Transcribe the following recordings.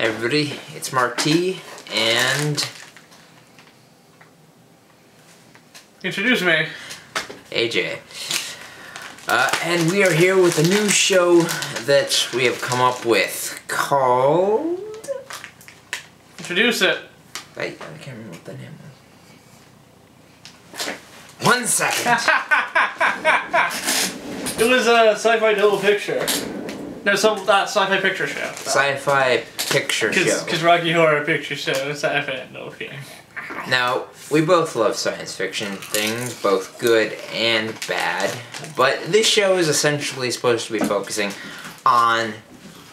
Everybody, it's Mark T, and... Introduce me. AJ. And we are here with a new show that we have come up with called... Introduce it. I can't remember what the name was. 1 second. It was a sci-fi double picture. No, sci-fi picture show. Sci-fi picture show. Because Rocky Horror Picture Show is sci-fi no feeling. Now, we both love science fiction things, both good and bad, but this show is essentially supposed to be focusing on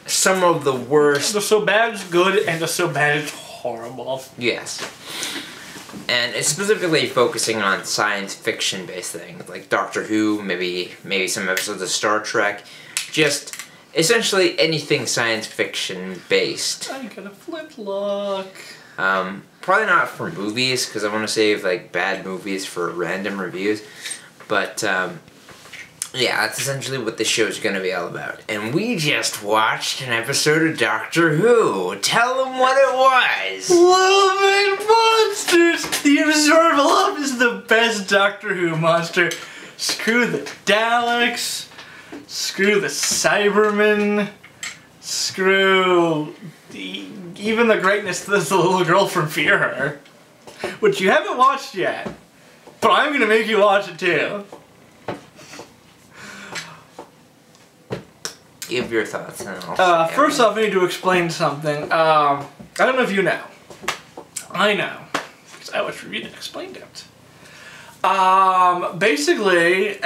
some of the worst... The so bad is good, and the so bad is horrible. Yes. And it's specifically focusing on science fiction-based things, like Doctor Who, maybe some episodes of Star Trek, just essentially anything science fiction-based. I got a flintlock. Probably not for movies, because I want to save like bad movies for random reviews. But yeah, that's essentially what this show is going to be all about. And we just watched an episode of Doctor Who. Tell them what it was. Love and monsters. The Absorbaloff is the best Doctor Who monster. Screw the Daleks. Screw the Cybermen. Screw even the greatness to this little girl from Fear Her, which you haven't watched yet, but I'm gonna make you watch it too. Give your thoughts now. First off, I need to explain something. I don't know if you know. I know, because I watched Review and explained it. Basically,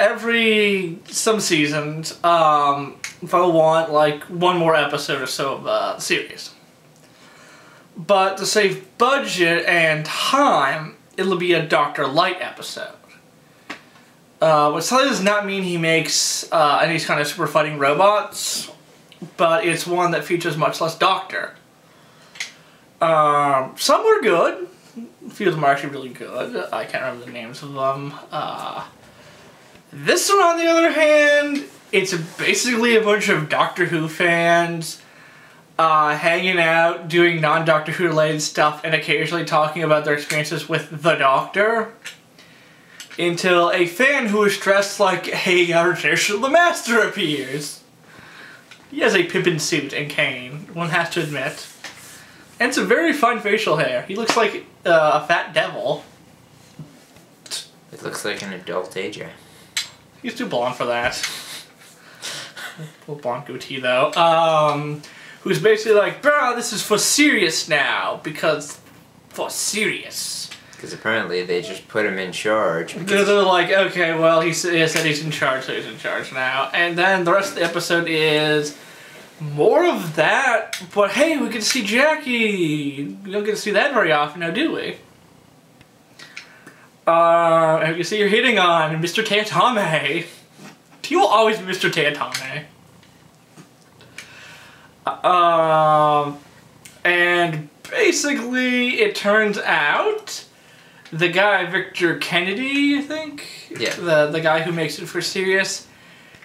some seasons, they'll want like one more episode or so of the series. But to save budget and time, it'll be a Dr. Light episode. Which probably does not mean he makes any kind of super fighting robots, but it's one that features much less Doctor. Some were good. A few of them are actually really good. I can't remember the names of them. This one, on the other hand, it's basically a bunch of Doctor Who fans hanging out, doing non-Doctor Who related stuff, and occasionally talking about their experiences with the Doctor. Until a fan who is dressed like a artificial the Master appears. He has a Pippin suit and cane, one has to admit. And some very fine facial hair. He looks like a fat devil. It looks like an adult AJ. He's too blonde for that. Little blonde goatee though. Who's basically like, bro, this is for serious now, because for serious. Because apparently they just put him in charge. They're like, okay, well, he said he's in charge, so he's in charge now. And then the rest of the episode is more of that, but hey, we get to see Jackie. We don't get to see that very often now, do we? You can see you're hitting on Mr. Teatame. He will always be Mr. Teatame. And basically, it turns out the guy, Victor Kennedy, I think? Yeah. The guy who makes it for serious,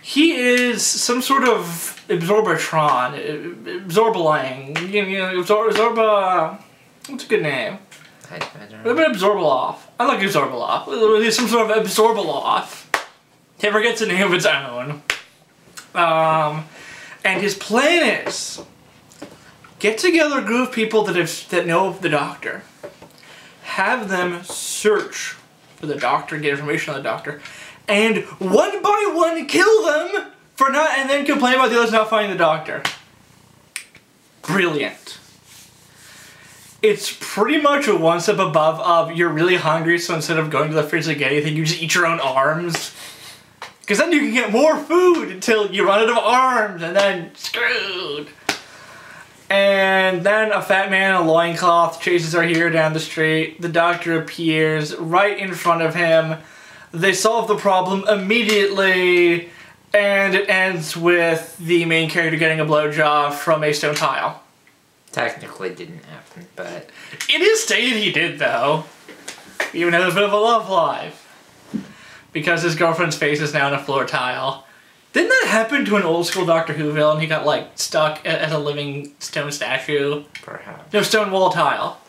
he is some sort of Absorbatron, Absorbalang, you know, Absorba, what's a good name? I don't know. Absorbaloff. I like Absorbaloff. He's some sort of Absorbaloff. Never gets a name of its own. And his plan is get together a group of people that know the Doctor. Have them search for the Doctor, get information on the Doctor, and one by one kill them for not, and then complain about the others not finding the Doctor. Brilliant. It's pretty much a one step above of you're really hungry, so instead of going to the fridge to get anything, you just eat your own arms. Because then you can get more food until you run out of arms, and then screwed. And then a fat man in a loincloth chases our hero down the street. The Doctor appears right in front of him. They solve the problem immediately, and it ends with the main character getting a blowjob from a stone tile. Technically didn't happen, but... It is stated he did, though. Even has a bit of a love life. Because his girlfriend's face is now in a floor tile. Didn't that happen to an old school Doctor Who villain? He got, like, stuck as a living stone statue. Perhaps. No, stone wall tile.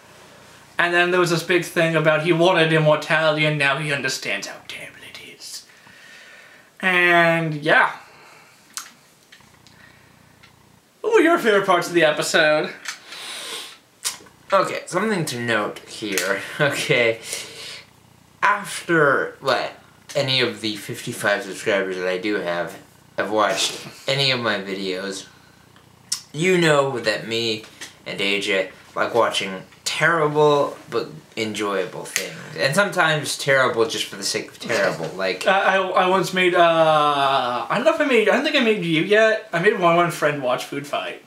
And then there was this big thing about he wanted immortality and now he understands how terrible it is. And, yeah. What were your favorite parts of the episode? Okay, something to note here. Okay. After, any of the 55 subscribers that I do have watched any of my videos, you know that me and AJ like watching terrible but enjoyable things. And sometimes terrible just for the sake of terrible. Like I once made, I don't think I made you yet. I made one friend watch Food Fight.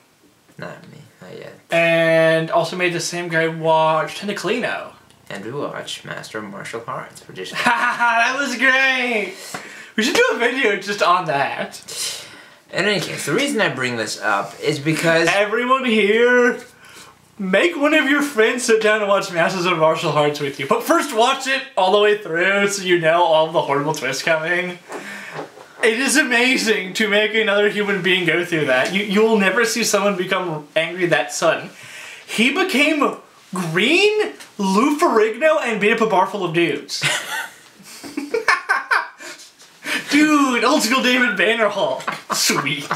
Not me, not yet. And also made the same guy watch Tentaclino. And we watched Master of Martial Arts, which is... That was great! We should do a video just on that. In any case, the reason I bring this up is because... Everyone here, make one of your friends sit down and watch Masters of Martial Arts with you. But first watch it all the way through so you know all the horrible twists coming. It is amazing to make another human being go through that. You'll never see someone become angry that sudden. He became green, Lou Ferrigno, and beat up a bar full of dudes. Dude, old school David Banner Hulk. Sweet.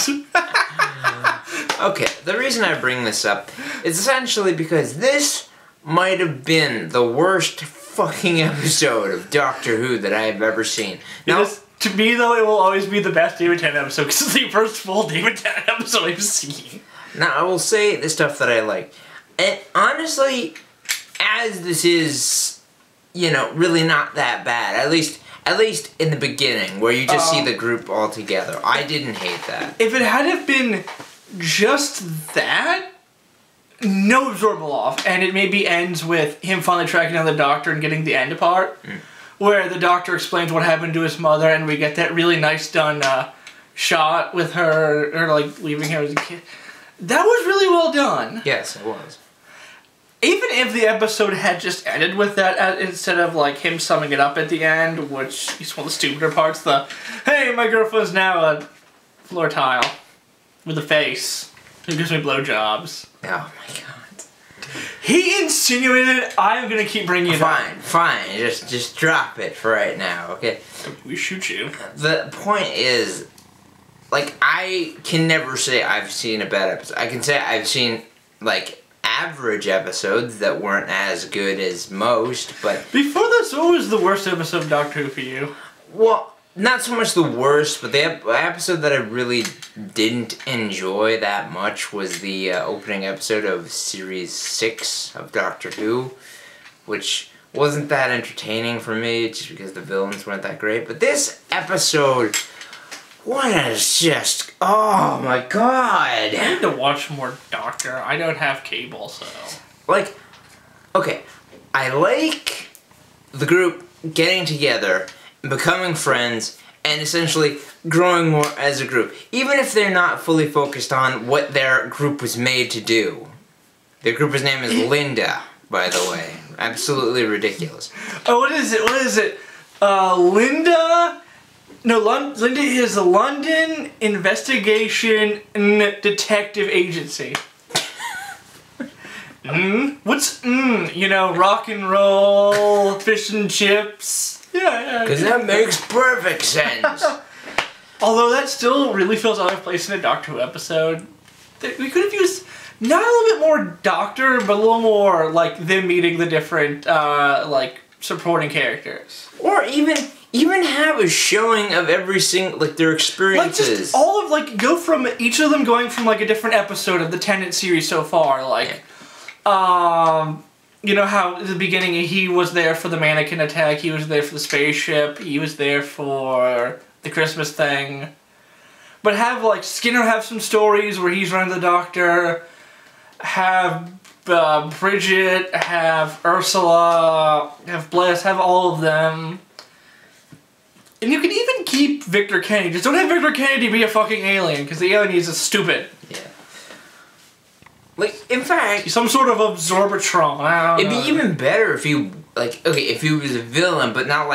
Okay, the reason I bring this up is essentially because this might have been the worst fucking episode of Doctor Who that I have ever seen. Now, to me, though, it will always be the best David Tennant episode because it's the first full David Tennant episode I've seen. Now, I will say the stuff that I like. And honestly, as this is, really not that bad, at least in the beginning, where you just see the group all together, I didn't hate that. If it had have been just that, no absorbable off, and it maybe ends with him finally tracking down the Doctor and getting the end part, where the Doctor explains what happened to his mother, and we get that really nice done shot with her like leaving him as a kid. That was really well done. Yes, it was. Even if the episode had just ended with that instead of like him summing it up at the end, which is one of the stupider parts, hey, my girlfriend's now a floor tile with a face who gives me blowjobs. Oh my god. He insinuated I'm gonna keep bringing it up. Fine. Just drop it for right now, okay? We shoot you. The point is, I can never say I've seen a bad episode. I can say I've seen, average episodes that weren't as good as most, but... Before this, what was the worst episode of Doctor Who for you? Well, not so much the worst, but the episode that I really didn't enjoy that much was the opening episode of Series 6 of Doctor Who, which wasn't that entertaining for me, just because the villains weren't that great. But this episode... oh my god! I need to watch more Doctor. I don't have cable, so... Okay, I like the group getting together, becoming friends, and essentially growing more as a group. Even if they're not fully focused on what their group was made to do. Their group's name is Linda, by the way. Absolutely ridiculous. Oh, what is it? Linda... No, Linda is a London Investigation Detective Agency. What's rock and roll, fish and chips? Yeah. Because that makes perfect sense. Although that still really feels out of place in a Doctor Who episode. We could have used not a little bit more Doctor, but a little more them meeting the different supporting characters. Or even have a showing of every single, their experiences. Just all of, go from each of them going from, a different episode of the Tennant series so far. How at the beginning he was there for the mannequin attack, he was there for the spaceship, he was there for the Christmas thing. But have, Skinner have some stories where he's running the Doctor, have Bridget, have Ursula, have Bliss, have all of them. And you can even keep Victor Kennedy. Just don't have Victor Kennedy be a fucking alien, because the alien is just stupid. Yeah. In fact... Some sort of absorbatron. It'd be even better if he, if he was a villain, but not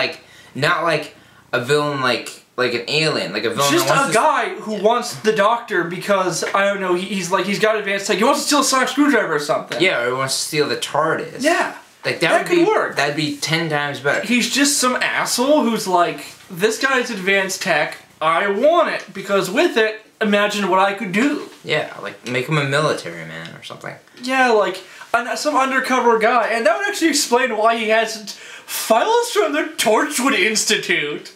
a villain like like an alien, like a villain. Just that a guy who wants the Doctor because, I don't know, he's got advanced tech. He wants to steal a sonic screwdriver or something. Yeah, or he wants to steal the TARDIS. Yeah. Like that could work. That'd be 10 times better. He's just some asshole who's like, this guy's advanced tech, I want it, because with it, imagine what I could do. Yeah, like make him a military man or something. Yeah, like some undercover guy, and that would actually explain why he has files from the Torchwood Institute.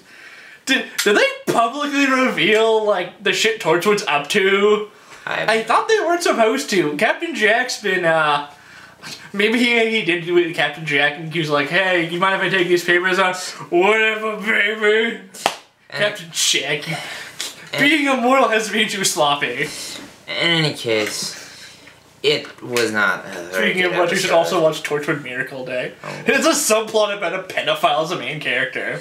Did they publicly reveal like the shit Torchwood's up to? I thought they weren't supposed to. Captain Jack's been maybe he did do it with Captain Jack, and he was like, "Hey, you mind if I take these papers out?" Whatever, baby. Captain Jack, being immortal has been too sloppy. In any case, it was not a very Speaking of which, you should also watch Torchwood Miracle Day. Oh. It's a subplot about a pedophile as a main character.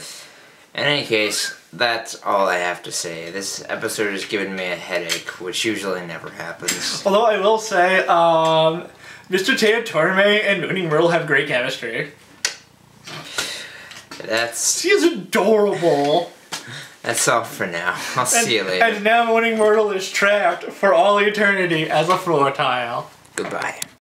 In any case, that's all I have to say. This episode has given me a headache, which usually never happens. Although I will say, Mr. Teo Torme and Mooning Myrtle have great chemistry. She is adorable. That's all for now. I'll see you later. And now Mooning Myrtle is trapped for all eternity as a floor tile. Goodbye.